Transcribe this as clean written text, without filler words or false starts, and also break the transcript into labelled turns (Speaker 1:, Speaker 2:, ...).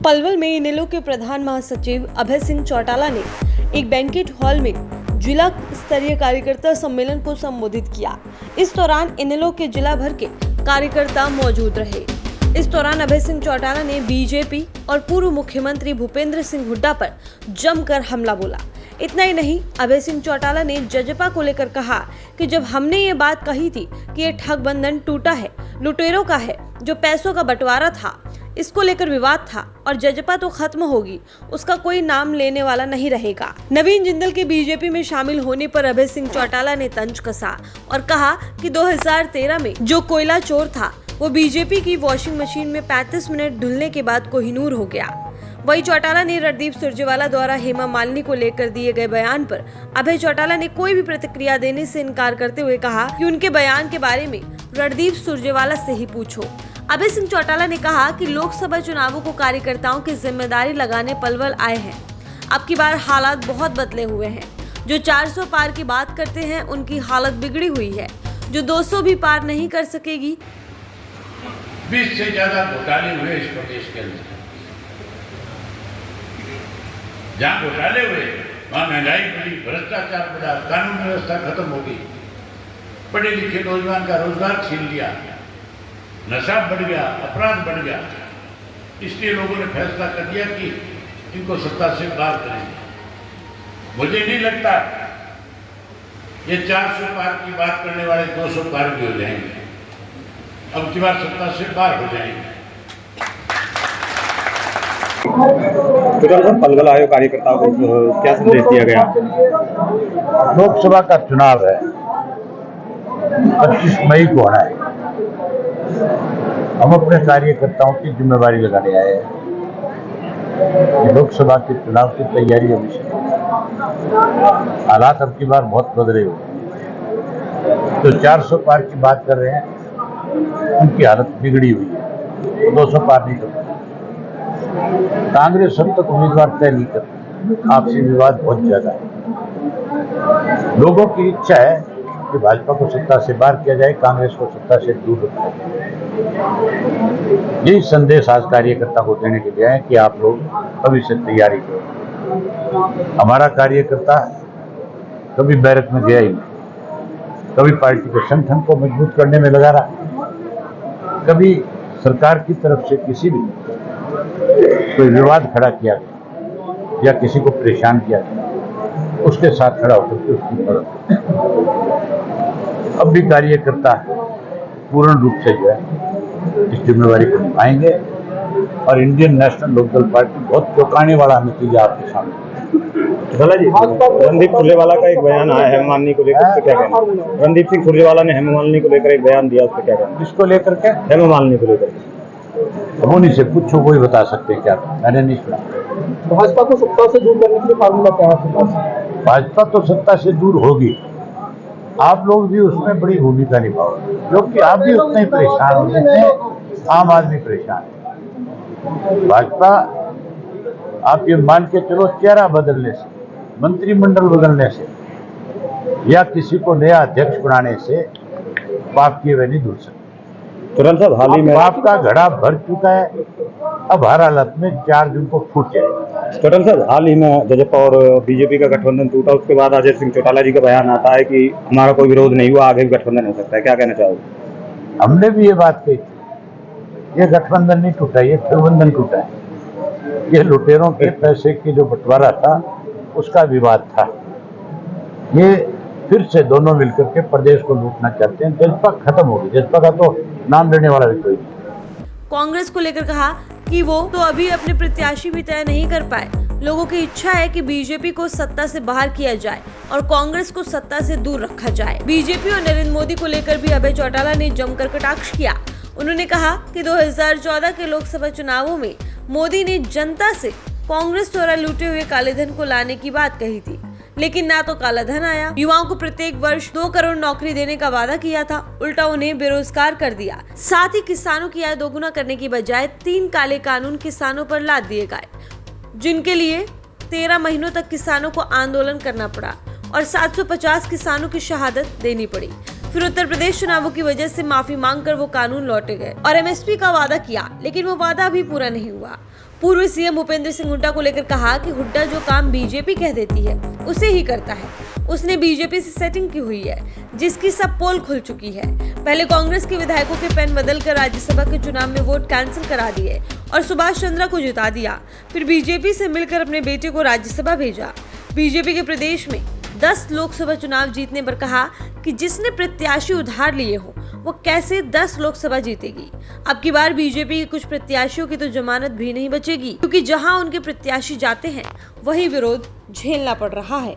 Speaker 1: पलवल में इनेलो के प्रधान महासचिव अभय सिंह चौटाला ने एक बैंकेट हॉल में जिला स्तरीय कार्यकर्ता सम्मेलन को संबोधित किया। इस दौरान इनेलो के जिला भर के कार्यकर्ता मौजूद रहे। इस दौरान अभय सिंह चौटाला ने बीजेपी और पूर्व मुख्यमंत्री भूपेंद्र सिंह हुड्डा पर जमकर हमला बोला। इतना ही नहीं, अभय सिंह चौटाला ने जजपा को लेकर कहा कि जब हमने ये बात कही थी कि ये ठग बंधन टूटा है, लुटेरों का है, जो पैसों का बंटवारा था, इसको लेकर विवाद था और जजपा तो खत्म होगी, उसका कोई नाम लेने वाला नहीं रहेगा। नवीन जिंदल के बीजेपी में शामिल होने पर अभय सिंह चौटाला ने तंज कसा और कहा कि 2013 में जो कोयला चोर था वो बीजेपी की वॉशिंग मशीन में 35 मिनट धुलने के बाद कोहिनूर हो गया। वही चौटाला ने रणदीप सुरजेवाला द्वारा हेमा मालिनी को लेकर दिए गए बयान पर अभय चौटाला ने कोई भी प्रतिक्रिया देने से इनकार करते हुए कहा कि उनके बयान के बारे में रणदीप सुरजेवाला से ही पूछो। अभय सिंह चौटाला ने कहा कि लोकसभा चुनावों को कार्यकर्ताओं की जिम्मेदारी लगाने पलवल आए हैं। अब की बार हालात बहुत बदले हुए हैं। जो 400 पार की बात करते हैं उनकी हालत बिगड़ी हुई है। जो 200 भी पार नहीं कर सकेगी।
Speaker 2: 20 से ज्यादा घोटाले हुए इस प्रदेश के अंदर। जहाँ घोटाले हुए वहाँ महंगाई बढ़ी, भ्रष्टाचार बढ़ा, कानून व्यवस्था खत्म हो गई, पढ़े लिखे नौजवान का रोजगार छीन लिया, नशा बढ़ गया, अपराध बढ़ गया। इसलिए लोगों ने फैसला कर दिया कि इनको सत्ता से बाहर करेंगे। मुझे नहीं लगता ये 400 पार की बात करने वाले 200 पार भी हो जाएंगे। अब की बार सत्ता से बाहर हो जाएंगे।
Speaker 3: पलवल आयोग कार्यकर्ताओं को क्या संदेश दिया गया?
Speaker 4: लोकसभा का चुनाव है, 25 मई को होना है। हम अपने कार्यकर्ताओं की जिम्मेवारी लगाने आए हैं। लोकसभा के चुनाव की तैयारी अभी से हालात अब की बार बहुत बदले हुए। तो 400 पार की बात कर रहे हैं, उनकी हालत बिगड़ी हुई है। 200 पार नहीं करते। कांग्रेस अब तक उम्मीदवार तय नहीं करती। आपसी विवाद बहुत ज्यादा है। लोगों की इच्छा है कि भाजपा को सत्ता से बाहर किया जाए, कांग्रेस को सत्ता से दूर रखा जाए। यही संदेश आज कार्यकर्ता को देने के लिए है कि आप लोग अभी से तैयारी करो। हमारा कार्यकर्ता कभी बैरक में गया ही नहीं, कभी पार्टी के संगठन को मजबूत करने में लगा रहा, कभी सरकार की तरफ से किसी भी कोई विवाद खड़ा किया गया या किसी को परेशान किया गया, उसके साथ खड़ा होकर के उसकी मदद। अब भी कार्यकर्ता पूर्ण रूप से जो है इस जिम्मेवारी को निभाएंगे और इंडियन नेशनल लोकदल पार्टी बहुत चौंकाने वाला नतीजा आपके सामने।
Speaker 3: रणदीप सुरजेवाला का एक बयान आया हेमा मालिनी को लेकर, उसका क्या कहना? रणदीप सिंह सुरजेवाला ने हेमा मालिनी को लेकर एक बयान दिया, उसका क्या कहना?
Speaker 4: इसको लेकर के
Speaker 3: हेमा मालिनी को लेकर
Speaker 4: उन्हीं से पूछो, वही बता सकते हैं क्या। मैंने नहीं सुना।
Speaker 5: भाजपा को सत्ता से दूर करने के लिए फार्मूला क्या है?
Speaker 4: भाजपा तो सत्ता से दूर होगी, आप लोग भी उसमें बड़ी भूमिका निभाओगे, क्योंकि आप भी उतने ही परेशान हो जितने आम आदमी परेशान है। भाजपा आप ये मान के चलो चेहरा बदलने से, मंत्रिमंडल बदलने से या किसी को नया अध्यक्ष बनाने से पाप किए हुए नहीं दूर सकते।
Speaker 3: तुरंत साहब हाल ही में
Speaker 4: पाप का घड़ा भर चुका है, अब हर हालत में 4 जून को फूट जाएगा।
Speaker 3: चौटाला साहब, हाल ही में जजपा और बीजेपी का गठबंधन टूटा, उसके बाद अजय सिंह चौटाला जी का बयान आता है कि हमारा कोई विरोध नहीं हुआ, आगे भी गठबंधन हो सकता है। क्या कहना चाहोगे?
Speaker 4: हमने भी ये बात कही थी, ये गठबंधन नहीं टूटा, ये फिरबंधन टूटा है। ये लुटेरों के पैसे की जो बंटवारा था उसका विवाद था। ये फिर से दोनों मिलकर के प्रदेश को लूटना चाहते हैं। जजपा खत्म होगी, जजपा का तो नाम लेने वाला भी कोई नहीं।
Speaker 1: कांग्रेस को लेकर कहा कि वो तो अभी अपने प्रत्याशी भी तय नहीं कर पाए। लोगों की इच्छा है कि बीजेपी को सत्ता से बाहर किया जाए और कांग्रेस को सत्ता से दूर रखा जाए। बीजेपी और नरेंद्र मोदी को लेकर भी अभय चौटाला ने जमकर कटाक्ष किया। उन्होंने कहा कि 2014 के लोकसभा चुनावों में मोदी ने जनता से कांग्रेस द्वारा लूटे हुए काले धन को लाने की बात कही थी, लेकिन ना तो काला धन आया। युवाओं को प्रत्येक वर्ष 2 करोड़ नौकरी देने का वादा किया था, उल्टा उन्हें बेरोजगार कर दिया। साथ ही किसानों की आय दोगुना करने की बजाय 3 काले कानून किसानों पर लाद दिए गए, जिनके लिए 13 महीनों तक किसानों को आंदोलन करना पड़ा और 750 किसानों की शहादत देनी पड़ी। फिर उत्तर प्रदेश चुनावों की वजह से माफी मांगकर वो कानून लौटे गए और एमएसपी का वादा किया, लेकिन वो वादा भी पूरा नहीं हुआ। पूर्व सीएम भूपेंद्र सिंह हुड्डा को लेकर कहा कि हुड्डा जो काम बीजेपी कह देती है उसे ही करता है। उसने बीजेपी से सेटिंग की हुई है जिसकी सब पोल खुल चुकी है। पहले कांग्रेस के विधायकों के पेन बदलकर राज्यसभा के चुनाव में वोट कैंसिल करा दिए और सुभाष चंद्रा को जिता दिया। फिर बीजेपी से मिलकर अपने बेटे को राज्यसभा भेजा। बीजेपी के प्रदेश में 10 लोकसभा चुनाव जीतने पर कहा कि जिसने प्रत्याशी उधार लिए हो वो कैसे 10 लोकसभा जीतेगी। अब की बार बीजेपी के कुछ प्रत्याशियों की तो जमानत भी नहीं बचेगी, क्योंकि जहां उनके प्रत्याशी जाते हैं वही विरोध झेलना पड़ रहा है।